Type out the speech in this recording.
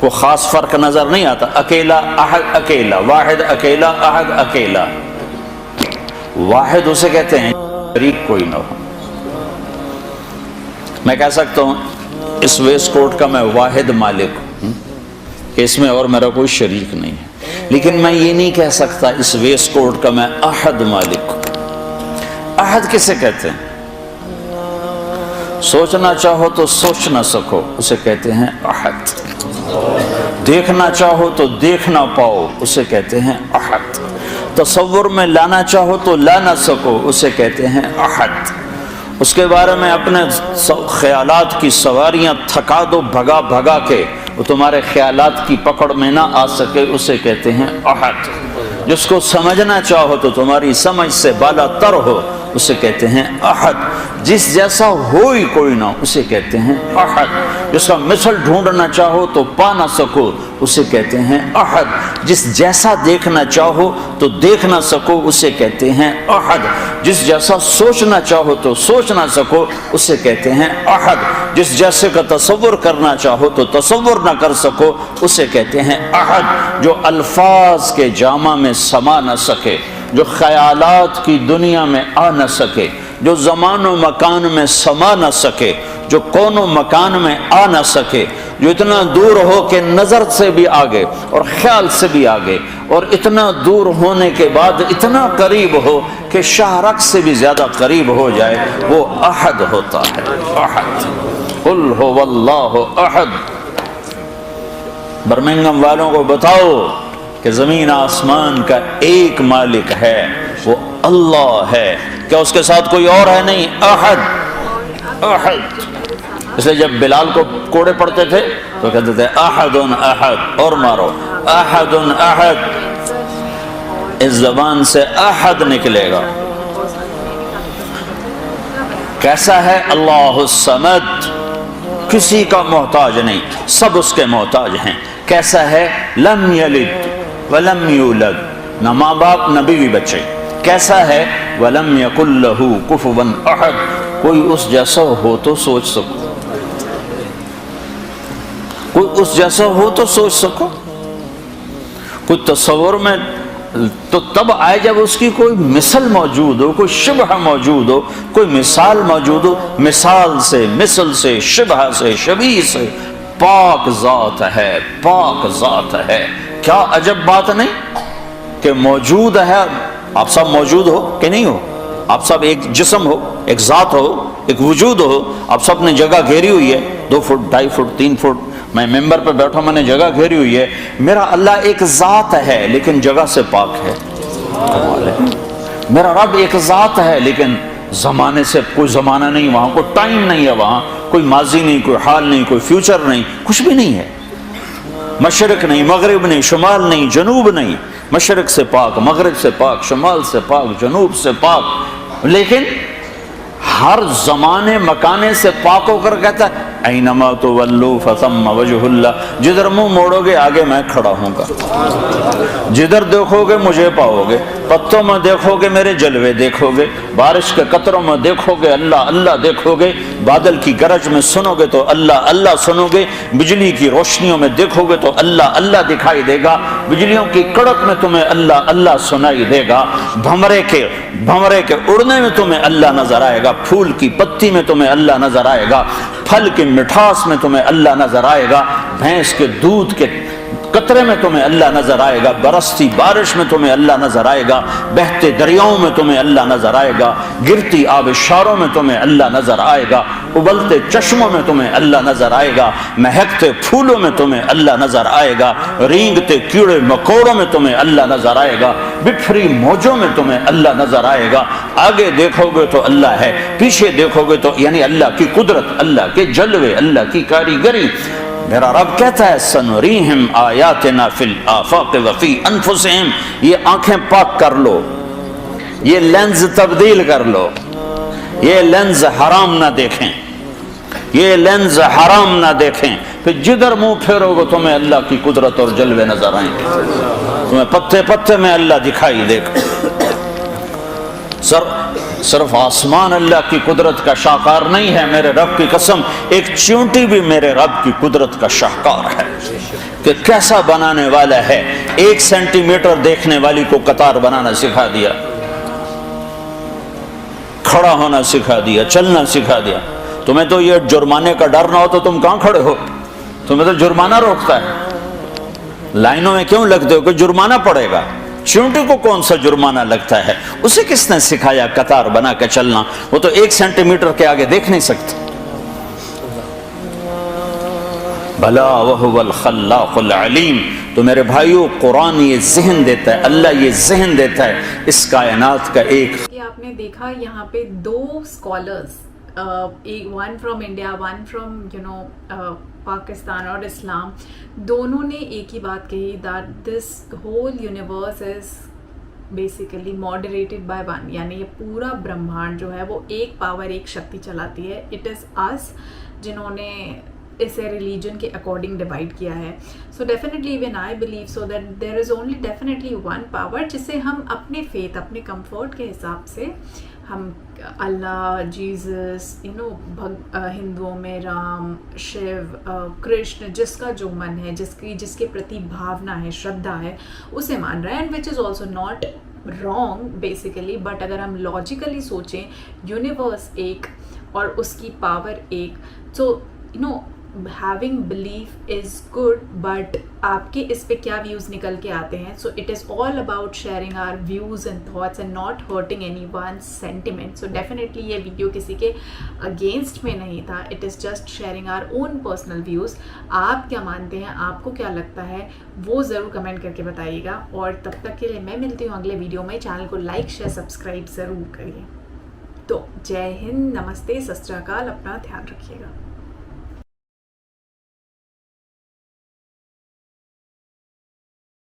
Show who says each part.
Speaker 1: کوئی خاص فرق نظر نہیں آتا. اکیلا احد اکیلا، واحد اکیلا احد اکیلا. واحد اسے کہتے ہیں شریک کوئی نہ ہو. میں کہہ سکتا ہوں اس ویسٹ کوٹ کا میں واحد مالک ہوں کہ اس میں اور میرا کوئی شریک نہیں ہے، لیکن میں یہ نہیں کہہ سکتا اس ویسٹ کوٹ کا میں احد مالک ہوں. احد کسے کہتے ہیں؟ سوچنا چاہو تو سوچ نہ سکو اسے کہتے ہیں احد. دیکھنا چاہو تو دیکھ نہ پاؤ اسے کہتے ہیں احد. تصور میں لانا چاہو تو لا نہ سکو اسے کہتے ہیں احد. اس کے بارے میں اپنے خیالات کی سواریاں تھکا دو بھگا بھگا کے، وہ تمہارے خیالات کی پکڑ میں نہ آ سکے اسے کہتے ہیں احد. جس کو سمجھنا چاہو تو تمہاری سمجھ سے بالا تر ہو اسے کہتے ہیں احد. جس جیسا ہو ہی کوئی نہ اسے کہتے ہیں احد. جس کا مثل ڈھونڈنا چاہو تو پا نہ سکو اسے کہتے ہیں احد. جس جیسا دیکھنا چاہو تو دیکھ نہ سکو اسے کہتے ہیں احد. جس جیسا سوچنا چاہو تو سوچ نہ سکو اسے کہتے ہیں احد. جس جیسے کا تصور کرنا چاہو تو تصور نہ کر سکو اسے کہتے ہیں احد. جو الفاظ کے جامع میں سما نہ سکے، جو خیالات کی دنیا میں آ نہ سکے، جو زمان و مکان میں سما نہ سکے، جو کون و مکان میں آ نہ سکے، جو اتنا دور ہو کہ نظر سے بھی آگے اور خیال سے بھی آگے، اور اتنا دور ہونے کے بعد اتنا قریب ہو کہ شاہ رخ سے بھی زیادہ قریب ہو جائے، وہ احد ہوتا ہے. احد. قل هو اللہ احد. برمنگم والوں کو بتاؤ کہ زمین آسمان کا ایک مالک ہے، وہ اللہ ہے. کیا اس کے ساتھ کوئی اور ہے؟ نہیں. احد. احد. اس لیے جب بلال کو کوڑے پڑتے تھے تو کہتے تھے احد احد، اور مارو احد احد. اس زبان سے احد نکلے گا. کیسا ہے؟ اللہ الصمد، کسی کا محتاج نہیں، سب اس کے محتاج ہیں. کیسا ہے؟ لم یلد ولم یولد، نہ ماں باپ نہ بیوی بچے. کیسا ہے؟ ولم یکن لہ کفوا احد، کوئی اس جیسا ہو تو سوچ سکو، کوئی اس جیسا ہو تو سوچ سکو. کوئی تصور میں تو تب آئے جب اس کی کوئی مثل موجود ہو، کوئی شبہ موجود ہو، کوئی مثال موجود ہو. مثال سے، مثل سے، شبہ سے، شبیہ سے پاک ذات ہے، پاک ذات ہے. کیا عجب بات نہیں کہ موجود ہے. آپ سب موجود ہو کہ نہیں ہو؟ آپ سب ایک جسم ہو، ایک ذات ہو، ایک وجود ہو. آپ سب نے جگہ گھیری ہوئی ہے 2 فٹ 2.5 فٹ 3 فٹ. میں ممبر پہ بیٹھا، میں نے جگہ گھیری ہوئی ہے. میرا اللہ ایک ذات ہے لیکن جگہ سے پاک ہے. کمال ہے. میرا رب ایک ذات ہے لیکن زمانے سے کوئی زمانہ نہیں، وہاں کوئی ٹائم نہیں ہے، وہاں کوئی ماضی نہیں، کوئی حال نہیں، کوئی فیوچر نہیں، کچھ بھی نہیں ہے. مشرق نہیں، مغرب نہیں، شمال نہیں، جنوب نہیں. مشرق سے پاک، مغرب سے پاک، شمال سے پاک، جنوب سے پاک. لیکن ہر زمانے مکانے سے پاک ہو کر کہتا ہے اینما تولوا فثم وجہ اللہ. جدھر منہ موڑو گے آگے میں کھڑا ہوں گا، جدھر دیکھو گے مجھے پاؤ گے. پتوں میں دیکھو گے میرے جلوے دیکھو گے، بارش کے قطروں میں دیکھو گے اللہ اللہ دیکھو گے، بادل کی گرج میں سنو گے تو اللہ اللہ سنو گے، بجلی کی روشنیوں میں دیکھو گے تو اللہ اللہ دکھائی دے گا، بجلیوں کی کڑک میں تمہیں اللہ اللہ سنائی دے گا، بھمرے کے اڑنے میں تمہیں اللہ نظر آئے گا، پھول کی پتی میں تمہیں اللہ نظر آئے گا، پھل کی مٹھاس میں تمہیں اللہ نظر آئے گا، بھینس کے دودھ کے قطرے میں تمہیں اللہ نظر آئے گا، برستی بارش میں تمہیں اللہ نظر آئے گا، بہتے دریاؤں میں تمہیں اللہ نظر آئے گا، گرتی آبشاروں میں تمہیں اللہ نظر آئے گا، ابلتے چشموں میں تمہیں اللہ نظر آئے گا، مہکتے پھولوں میں تمہیں اللہ نظر آئے گا، رینگتے کیڑے مکوڑوں میں تمہیں اللہ نظر آئے گا، بپھری موجوں میں تمہیں اللہ نظر آئے گا. آگے دیکھو گے تو اللہ ہے، پیچھے دیکھو گے تو یعنی اللہ کی قدرت، اللہ کے جلوے، اللہ کی کاریگری. میرا رب کہتا ہے سنریہم آیاتنا فی الآفاق وفی انفسہم. یہ آنکھیں پاک کر لو، یہ لینز تبدیل کر لو، یہ لینز حرام نہ دیکھیں، یہ لینز حرام نہ دیکھیں. پھر جدھر منہ پھیرو گے تمہیں اللہ کی قدرت اور جلوے نظر آئیں گے، تمہیں پتے پتے میں اللہ دکھائی دے گا. سر صرف آسمان اللہ کی قدرت کا شاہکار نہیں ہے، میرے رب کی قسم ایک چونٹی بھی میرے رب کی قدرت کا شاہکار ہے کہ کیسا بنانے والا ہے۔ 1 سینٹی میٹر دیکھنے والی کو قطار بنانا سکھا دیا، کھڑا ہونا سکھا دیا، چلنا سکھا دیا۔ تمہیں تو یہ جرمانے کا ڈر نہ ہو تو تم کہاں کھڑے ہو؟ تمہیں تو جرمانہ روکتا ہے، لائنوں میں کیوں لگتے ہو کہ جرمانہ پڑے گا؟ چونٹی کو کون سا جرمانہ لگتا ہے؟ اسے کس نے سکھایا قطار بنا کے چلنا؟ وہ تو 1 سینٹی میٹر کے آگے دیکھ نہیں سکتے۔ بھلا وہو الخلاق العلیم۔ تو میرے بھائیو قرآن یہ ذہن دیتا ہے، اللہ یہ ذہن دیتا ہے اس کائنات کا ایک۔
Speaker 2: کہ آپ نے دیکھا یہاں پہ 2 scholars, one from India, one from Pakistan اور اسلام، دونوں نے ایک ہی بات کہی that this whole universe is basically moderated by one, یعنی یہ پورا برہمانڈ جو ہے وہ ایک پاور، ایک شکتی چلاتی ہے۔ اٹ از اس جنہوں نے اسے ریلیجن کے اکارڈنگ ڈیوائڈ کیا ہے۔ So definitely even I believe so that there is only definitely one power, جسے ہم اپنے فیتھ، اپنے کمفرٹ کے حساب سے ہم اللہ، جیزس، ہندوؤں میں رام، شیو، کرشن، جس کا جو من ہے، جس کے پرتی بھاونا ہے، شردھا ہے، اسے مان رہا ہے، and which is also not wrong basically. But اگر ہم لاجیکلی سوچیں، یونیورس ایک اور اس کی پاور ایک، سو having belief is good, but آپ کے اس پہ کیا ویوز نکل کے آتے ہیں؟ So it is all about sharing our views and thoughts and not hurting anyone's sentiment. So definitely یہ ویڈیو کسی کے against میں نہیں تھا، it is just sharing our own personal views. آپ کیا مانتے ہیں، آپ کو کیا لگتا ہے، وہ ضرور کمنٹ کر کے بتائیے گا، اور تب تک کے لیے میں ملتی ہوں اگلے ویڈیو میں۔ چینل کو لائک، شیئر، سبسکرائب ضرور کریے۔ تو جے ہند، نمستے، ست شری اکال، اپنا دھیان رکھیے گا۔